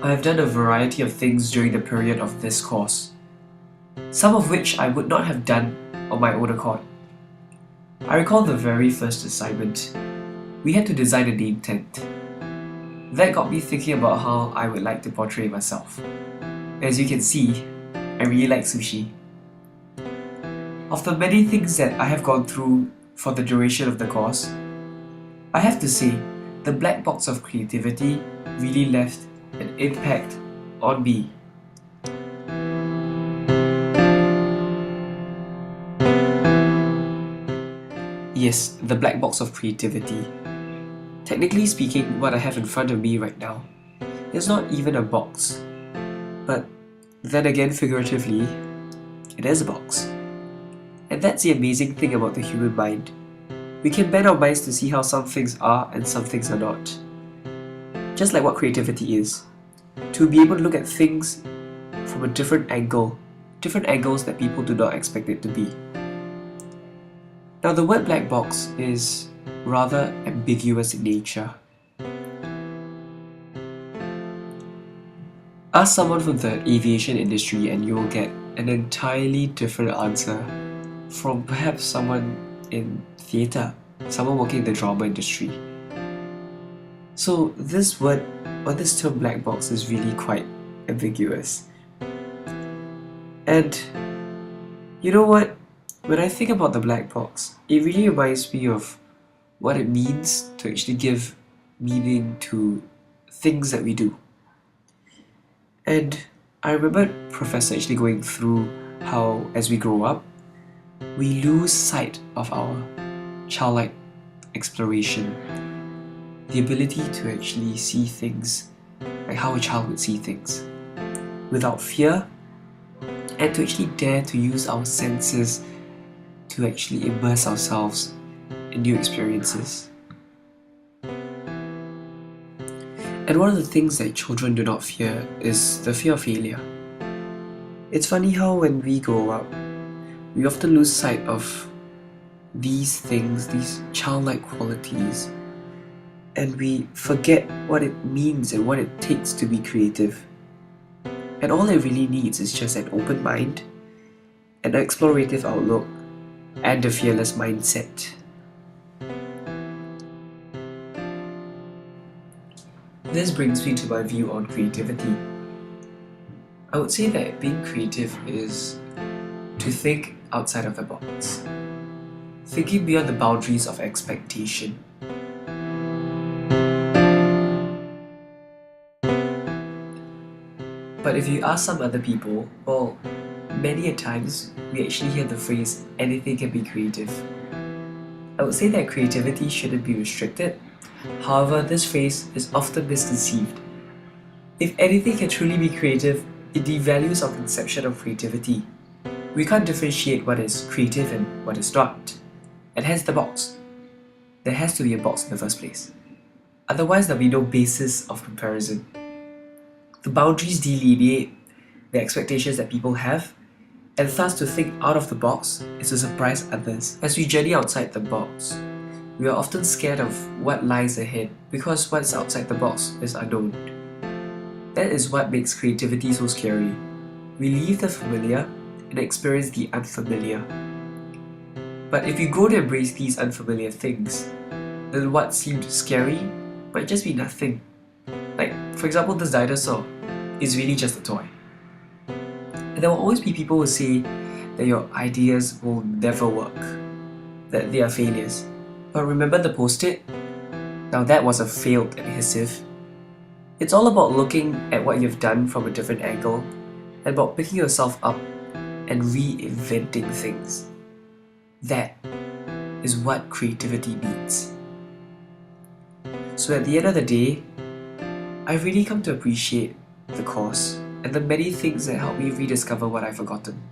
I have done a variety of things during the period of this course, some of which I would not have done on my own accord. I recall the very first assignment. We had to design a name tent. That got me thinking about how I would like to portray myself. As you can see, I really like sushi. Of the many things that I have gone through for the duration of the course, I have to say, the black box of creativity really left an impact on me. Yes, the black box of creativity. Technically speaking, what I have in front of me right now is not even a box. But then again, figuratively, it is a box. And that's the amazing thing about the human mind. We can bend our minds to see how some things are and some things are not. Just like what creativity is. To be able to look at things from a different angles that people do not expect it to be. Now the word black box is rather ambiguous in nature. Ask someone from the aviation industry and you will get an entirely different answer from perhaps someone in theatre, someone working in the drama industry. So this word, or this term black box, is really quite ambiguous. And you know what? When I think about the black box, it really reminds me of what it means to actually give meaning to things that we do. And I remember Professor actually going through how, as we grow up, we lose sight of our childlike exploration, the ability to actually see things like how a child would see things, without fear, and to actually dare to use our senses to actually immerse ourselves in new experiences. And one of the things that children do not fear is the fear of failure. It's funny how when we grow up, we often lose sight of these things, these childlike qualities, and we forget what it means and what it takes to be creative. And all it really needs is just an open mind, an explorative outlook, and a fearless mindset. This brings me to my view on creativity. I would say that being creative is to think outside of the box, thinking beyond the boundaries of expectation. But if you ask some other people, well, many a times we actually hear the phrase, anything can be creative. I would say that creativity shouldn't be restricted. However, this phrase is often misconceived. If anything can truly be creative, it devalues our conception of creativity. We can't differentiate what is creative and what is not. And hence the box. There has to be a box in the first place. Otherwise, there'll be no basis of comparison. The boundaries delineate the expectations that people have, and thus to think out of the box is to surprise others. As we journey outside the box, we are often scared of what lies ahead because what's outside the box is unknown. That is what makes creativity so scary. We leave the familiar and experience the unfamiliar. But if you grow to embrace these unfamiliar things, then what seemed scary might just be nothing. Like, for example, this dinosaur is really just a toy. And there will always be people who say that your ideas will never work, that they are failures. But remember the post-it? Now that was a failed adhesive. It's all about looking at what you've done from a different angle and about picking yourself up and reinventing things. That is what creativity means. So at the end of the day, I've really come to appreciate the course and the many things that help me rediscover what I've forgotten.